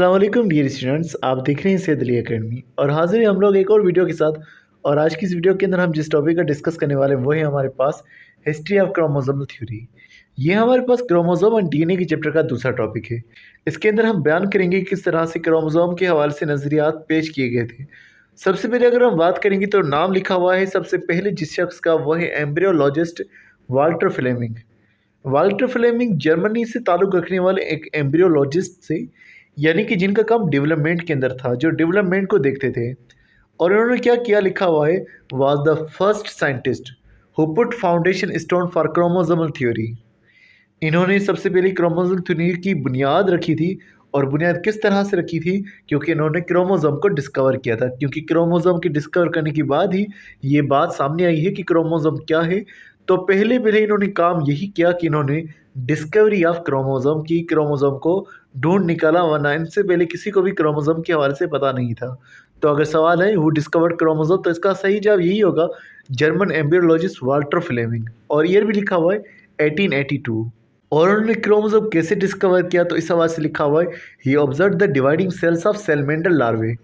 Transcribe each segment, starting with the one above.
अस्सलाम वालेकुम dear students, आप देख रहे हैं सैयद अली एकेडमी और हाजिर हैं हम लोग एक और वीडियो के साथ। और आज की इस वीडियो के अंदर हम जिस टॉपिक का डिस्कस करने वाले हैं वो है हमारे पास हिस्ट्री ऑफ क्रोमोसोमल थ्योरी। ये हमारे पास क्रोमोसोम और डीएनए के चैप्टर का दूसरा टॉपिक है। इसके अंदर हम बयान करेंगे किस तरह से क्रोमोसोम के हवाले से नज़रियात पेश किए गए थे। सबसे पहले अगर हम बात करेंगे तो नाम लिखा हुआ है सबसे पहले जिस शख्स का वो है embryologist Walter Flemming. Walter Flemming Germany से ताल्लुक़ रखने वाले एक एम्ब्रियोलॉजिस्ट से, यानी कि जिनका काम डेवलपमेंट के अंदर था, जो डेवलपमेंट को देखते थे। और इन्होंने क्या किया, लिखा हुआ है was the first scientist who put foundation stone for chromosomal theory. इन्होंने सबसे पहले क्रोमोसोम थ्योरी की बुनियाद रखी थी। और बुनियाद किस तरह से रखी थी, क्योंकि इन्होंने क्रोमोसोम को डिस्कवर किया था। क्योंकि क्रोमोसोम के डिस्कवर करने के बाद ही ये बात सामने आई है कि क्रोमोसोम क्या है। तो पहले पहले इन्होंने काम यही किया कि इन्होंने डिस्कवरी ऑफ क्रोमोसोम की, क्रोमोसोम को ढूंढ निकाला, वरना इनसे पहले किसी को भी क्रोमोसोम के हवाले से पता नहीं था। तो अगर सवाल है हु डिस्कवर्ड क्रोमोसोम, तो इसका सही जवाब यही होगा, जर्मन एम्ब्रियोलॉजिस्ट वाल्टर फ्लेमिंग। और ईयर भी लिखा हुआ है 1882। और उन्होंने क्रोमोसोम कैसे डिस्कवर किया, तो इस हवाले से लिखा हुआ है he observe the dividing cells of salamander larvae.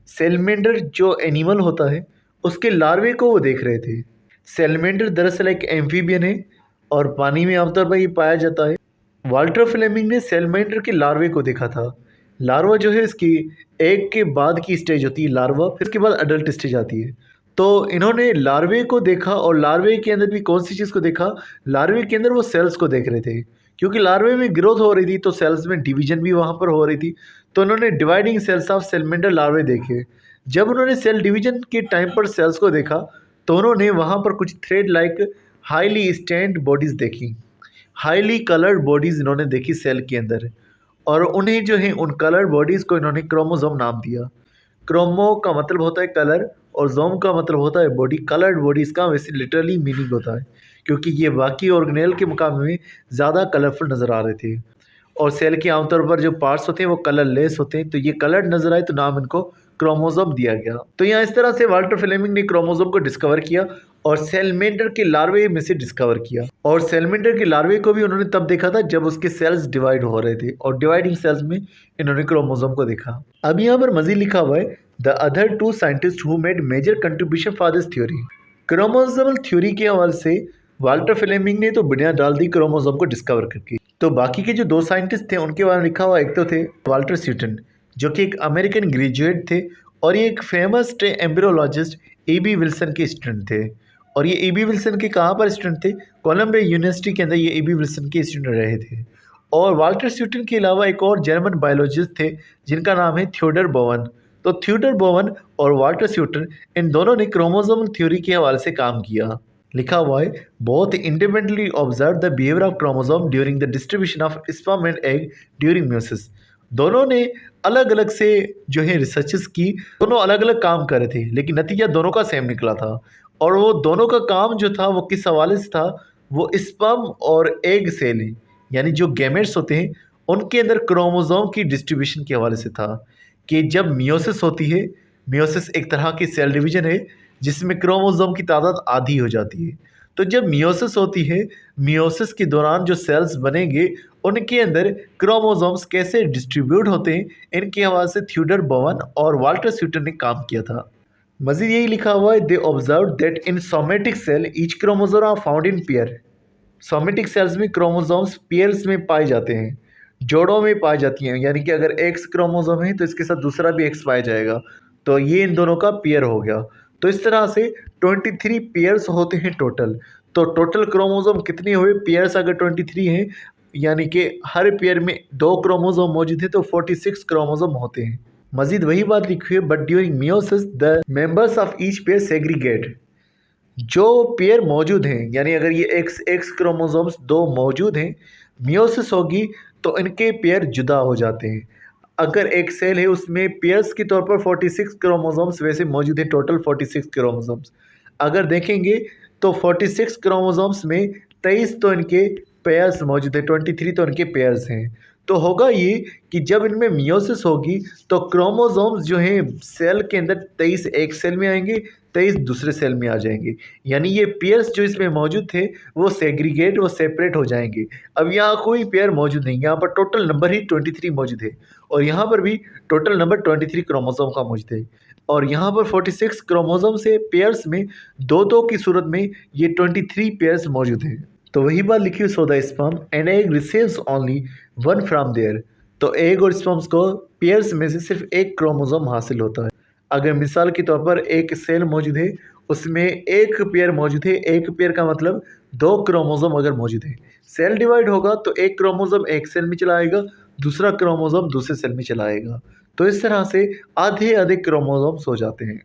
Salamander जो एनिमल होता है उसके लार्वे को वो देख रहे थे। सेलमेंडर दरअसल एक एम्फीबियन है और पानी में आमतौर पर ये पाया जाता है। वाल्टर फ्लेमिंग ने सेलमेंडर के लार्वे को देखा था। लार्वा जो है इसकी एग के बाद की स्टेज होती है लार्वा, फिर उसके बाद अडल्ट स्टेज आती है। तो इन्होंने लार्वे को देखा और लार्वे के अंदर भी कौन सी चीज़ को देखा, लार्वे के अंदर वो सेल्स को देख रहे थे। क्योंकि लार्वे में ग्रोथ हो रही थी तो सेल्स में डिवीजन भी वहाँ पर हो रही थी। तो उन्होंने डिवाइडिंग सेल्स ऑफ सेलमेंडर लार्वे देखे। जब उन्होंने सेल डिवीजन के टाइम पर सेल्स को देखा तो उन्होंने वहाँ पर कुछ thread like highly stand bodies देखी, हाईली कलर्ड बॉडीज़ इन्होंने देखी सेल के अंदर। और उन्हें जो है उन कलर्ड बॉडीज़ को इन्होंने क्रोमोसोम नाम दिया। क्रोमो का मतलब होता है कलर और जोम का मतलब होता है बॉडी। कलर्ड बॉडीज़ का वैसे लिटरली मीनिंग होता है, क्योंकि ये बाकी ऑर्गेनेल के मुकाबले में ज़्यादा कलरफुल नज़र आ रहे थे। और सेल के आमतौर पर जो पार्ट्स होते हैं वो कलरलेस होते हैं, तो ये कलर्ड नज़र आए तो नाम इनको क्रोमोसोम दिया गया। तो यहाँ इस तरह से वाल्टर फ्लेमिंग ने क्रोमोसोम को डिस्कवर किया और सेलमेंडर के लार्वे में से डिस्कवर किया। और सेलमेंडर के लार्वे को भी उन्होंने तब देखा था जब उसके सेल्स डिवाइड हो रहे थे, और डिवाइडिंग सेल्स में इन्होंने क्रोमोसोम को देखा। अब यहाँ पर मज़ीद लिखा हुआ है the other two scientist who made major contribution for this theory. Chromosomal theory के हवाले से वाल्टर फ्लेमिंग ने तो बुनियाद डाल दी क्रोमोसोम को डिस्कवर करके। तो बाकी के जो दो साइंटिस्ट थे उनके बारे में लिखा हुआ, एक तो थे वाल्टर स्यूटन जो कि एक अमेरिकन ग्रेजुएट थे, और ये एक फेमस एम्ब्रियोलॉजिस्ट ए.बी. विल्सन के स्टूडेंट थे। और ये ए.बी. विल्सन के कहाँ पर स्टूडेंट थे, कोलंबिया यूनिवर्सिटी के अंदर ये ए.बी. विल्सन के स्टूडेंट रहे थे। और वाल्टर स्यूटन के अलावा एक और जर्मन बायोलॉजिस्ट थे जिनका नाम है थियोडर बोवन। तो थियोडर बोवन और वाल्टर स्यूटन इन दोनों ने क्रोमोसोमल थ्योरी के हवाले से काम किया। लिखा हुआ है both independently observe the behaviour of chromosome during the distribution of sperm and egg during meiosis. दोनों ने अलग अलग से जो है रिसर्चेस की, दोनों अलग अलग काम कर रहे थे, लेकिन नतीजा दोनों का सेम निकला था। और वो दोनों का काम जो था वो किस हवाले से था, वो स्पर्म और एग सेल यानी जो गैमेट्स होते हैं उनके अंदर क्रोमोसोम की डिस्ट्रीब्यूशन के हवाले से था। कि जब मियोसिस होती है, मियोसिस एक तरह की सेल डिवीजन है जिसमें क्रोमोसोम की तादाद आधी हो जाती है। तो जब मियोसिस होती है, मियोसिस के दौरान जो सेल्स बनेंगे उनके अंदर क्रोमोसोम्स कैसे डिस्ट्रीब्यूट होते हैं, इनके हवाले से थियोडर बोवन और वाल्टर स्यूटन ने काम किया था। मज़ीद यही लिखा हुआ है they observe that in somatic cell each chromosome are found in pair. Somatic cells में क्रोमोसोम्स पेयर्स में पाए जाते हैं, जोड़ों में पाई जाती हैं। यानी कि अगर एक्स क्रोमोसोम है तो इसके साथ दूसरा भी एक्स पाया जाएगा, तो ये इन दोनों का पेयर हो गया। तो इस तरह से 23 पेयर्स होते हैं टोटल। तो टोटल क्रोमोसोम कितने हुए, पेयर्स अगर 23 हैं, यानी कि हर पेयर में 2 क्रोमोसोम मौजूद है तो 46 क्रोमोसोम होते हैं। मजीद वही बात लिखी हुई है but during meiosis the members of each pair segregate. जो पेयर मौजूद हैं, यानी अगर ये एक्स एक्स क्रोमोसोम्स 2 मौजूद हैं, मियोसिस होगी तो इनके पेयर जुदा हो जाते हैं। अगर एक सेल है उसमें पेयर्स के तौर पर 46 क्रोमोसोम्स वैसे मौजूद हैं, टोटल 46 क्रोमोसोम्स। अगर देखेंगे तो 46 क्रोमोसोम्स में 23 तो इनके पेयर्स मौजूद है, 23 तो इनके पेयर्स हैं। तो होगा ये कि जब इनमें मियोसिस होगी तो क्रोमोसोम्स जो हैं सेल के अंदर 23 एक सेल में आएंगे, 23 दूसरे सेल में आ जाएंगे। यानी ये पेयर्स जो इसमें मौजूद थे वो सेग्रीगेट, वो सेपरेट हो जाएंगे। अब यहाँ कोई पेयर मौजूद नहीं, यहाँ पर टोटल नंबर ही 23 मौजूद है। और यहाँ पर भी टोटल नंबर 23 क्रोमोसोम का मौजूद है। और यहाँ पर 46 क्रोमोसोम से पेयर्स में दो दो की सूरत में ये 23 पेयर्स मौजूद हैं। तो वही बात लिखी हुई so the sperm and egg receives only one from their. तो एग और स्पर्म्स को पेयर्स में से सिर्फ एक क्रोमोसोम हासिल होता है। अगर मिसाल के तौर पर एक सेल मौजूद है, उसमें एक पेयर मौजूद है, एक पेयर का मतलब दो क्रोमोसोम अगर मौजूद है, सेल डिवाइड होगा तो एक क्रोमोसोम एक सेल में चला आएगा, दूसरा क्रोमोसोम दूसरे सेल में चला आएगा। तो इस तरह से आधे आधे क्रोमोसोम्स हो जाते हैं।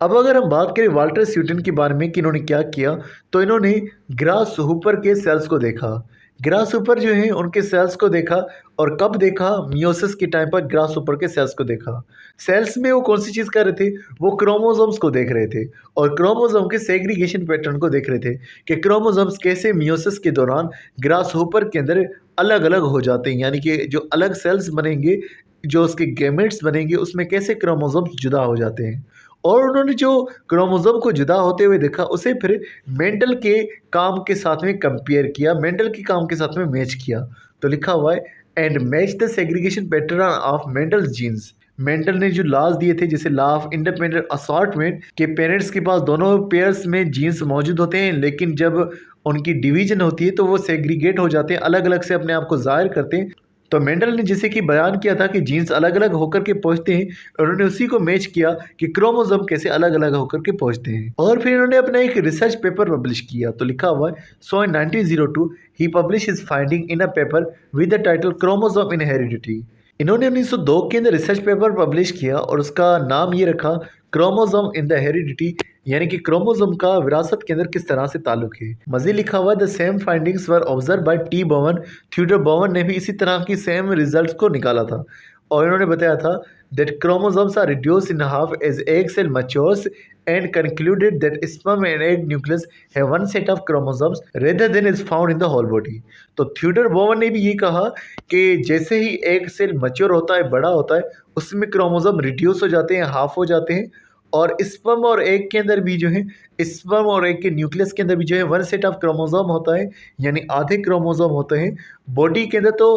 अब अगर हम बात करें वाल्टर स्यूटन के बारे में कि इन्होंने क्या किया, तो इन्होंने ग्रास हुपर के सेल्स को देखा। ग्रास हुपर जो है उनके सेल्स को देखा, और कब देखा? मियोसिस के टाइम पर ग्रास हुपर के सेल्स को देखा। सेल्स में वो कौन सी चीज़ कर रहे थे? वो क्रोमोसोम्स को देख रहे थे, और क्रोमोसोम के सेग्रीगेशन पैटर्न को देख रहे थे कि क्रोमोसोम्स कैसे मियोसिस के दौरान ग्रास हुपर के अंदर अलग अलग हो जाते हैं, यानी कि जो अलग सेल्स बनेंगे, जो उसके गैमेट्स बनेंगे, उसमें कैसे क्रोमोसोम्स जुदा हो जाते हैं। और उन्होंने जो क्रोमोसोम को जुदा होते हुए देखा, उसे फिर मेंडल के काम के साथ में कंपेयर किया, मेंडल के काम के साथ में मैच किया। तो लिखा हुआ है and match the segregation pattern of Mendel's genes. Mendel ने जो लॉज दिए थे, जैसे लॉ ऑफ इंडिपेंडेंट असॉर्टमेंट, के पेरेंट्स के पास दोनों पेयर्स में जीन्स मौजूद होते हैं, लेकिन जब उनकी डिवीजन होती है तो वो सेग्रीगेट हो जाते हैं, अलग अलग से अपने आप को जाहिर करते हैं। तो मेंडल ने जैसे कि बयान किया था कि जीन्स अलग अलग होकर के पहुंचते हैं, उन्होंने उसी को मैच किया कि क्रोमोसोम कैसे अलग अलग होकर के पहुंचते हैं। और फिर इन्होंने अपना एक रिसर्च पेपर पब्लिश किया। तो लिखा हुआ है so in 1902 he publish his finding in a paper with the title chromosome in heredity. इन्होंने 1902 के अंदर रिसर्च पेपर पब्लिश किया और उसका नाम ये रखा क्रोमोसोम इन द हेरिडिटी, यानी कि क्रोमोसोम का विरासत के अंदर किस तरह से ताल्लुक है। मज़ीद लिखा हुआ the same findings were observe by T बोवन। थ्यूडर बोवन ने भी इसी तरह की सेम रिजल्ट्स को निकाला था, और इन्होंने बताया था that chromosomes are reduced in half as egg cell matures and concluded that sperm and egg nucleus have one set of chromosomes rather than is found in the whole body। तो थ्यूडर बोवन ने भी ये कहा कि जैसे ही एग सेल मैच्योर होता है, बड़ा होता है, उसमें क्रोमोसोम रिड्यूस हो जाते हैं, हाफ हो जाते हैं, और स्पर्म और एग के अंदर भी जो है, स्पर्म और एग के न्यूक्लियस के अंदर भी जो है वन सेट ऑफ क्रोमोसोम होता है, यानी आधे क्रोमोसोम होते हैं। बॉडी के अंदर तो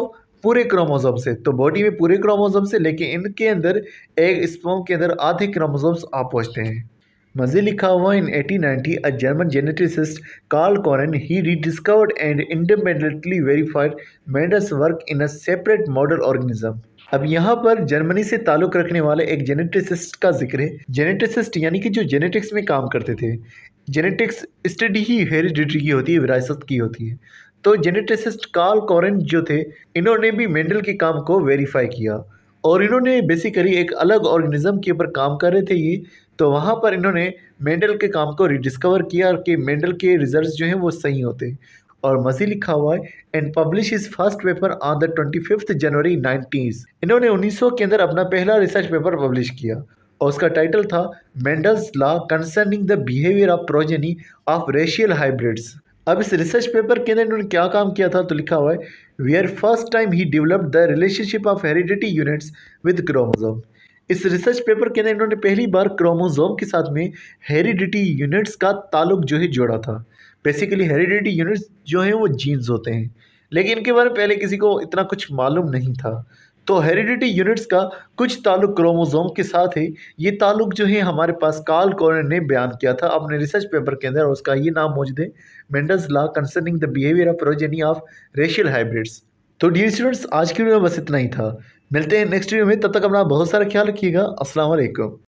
पूरे क्रोमोसोम से, तो बॉडी में पूरे क्रोमोसोम से, लेकिन इनके अंदर एग स्पर्म के अंदर आधे क्रोमोसोम्स आ पहुँचते हैं। मज़े लिखा हुआ in 1890 a German geneticist Carl Correns he rediscovered and independently verified Mendel's work in a separate model organism. अब यहाँ पर जर्मनी से ताल्लुक़ रखने वाले एक जेनेटिसिस्ट का जिक्र है। जेनेटिसिस्ट यानी कि जो जेनेटिक्स में काम करते थे। जेनेटिक्स स्टडी ही हेरिडिटी की होती है, विरासत की होती है। तो जेनेटिसिस्ट कार्ल कॉरेन जो थे, इन्होंने भी मेंडल के काम को वेरीफाई किया, और इन्होंने बेसिकली एक अलग ऑर्गेनिज्म के ऊपर काम कर रहे थे ये। तो वहाँ पर इन्होंने मेंडल के काम को रिडिस्कवर किया कि मेंडल के रिजल्ट्स जो हैं वो सही होते हैं। और मज़ीद लिखा हुआ है and publish his first paper on the 25 जनवरी 19। इन्होंने 1900 के अंदर अपना पहला रिसर्च पेपर पब्लिश किया, और उसका टाइटल था Mendel's law concerning the behaviour of progeny of racial hybrids. अब इस रिसर्च पेपर के अंदर इन्होंने क्या काम किया था? तो लिखा हुआ है वेयर फर्स्ट टाइम ही developed the relationship of heredity units with chromosome. इस रिसर्च पेपर के अंदर इन्होंने पहली बार क्रोमोसोम के साथ में हेरिडिटी यूनिट्स का ताल्लुक जो है जोड़ा था। बेसिकली हेरिडिटी यूनिट्स जो हैं वो जीन्स होते हैं, लेकिन इनके बारे में पहले किसी को इतना कुछ मालूम नहीं था। तो हेरिडिटी यूनिट्स का कुछ ताल्लुक क्रोमोसोम के साथ है। ये ताल्लुक जो है हमारे पास कार्ल कॉरेन ने बयान किया था अपने रिसर्च पेपर के अंदर, और उसका ये नाम मौजूद है Mendel's law concerning the behaviour of progeny of racial hybrids. तो डियर स्टूडेंट्स, आज की वीडियो में बस इतना ही था। मिलते हैं नेक्स्ट वीडियो में, तब तक अपना बहुत सारा ख्याल रखिएगा। अस्सलाम वालेकुम।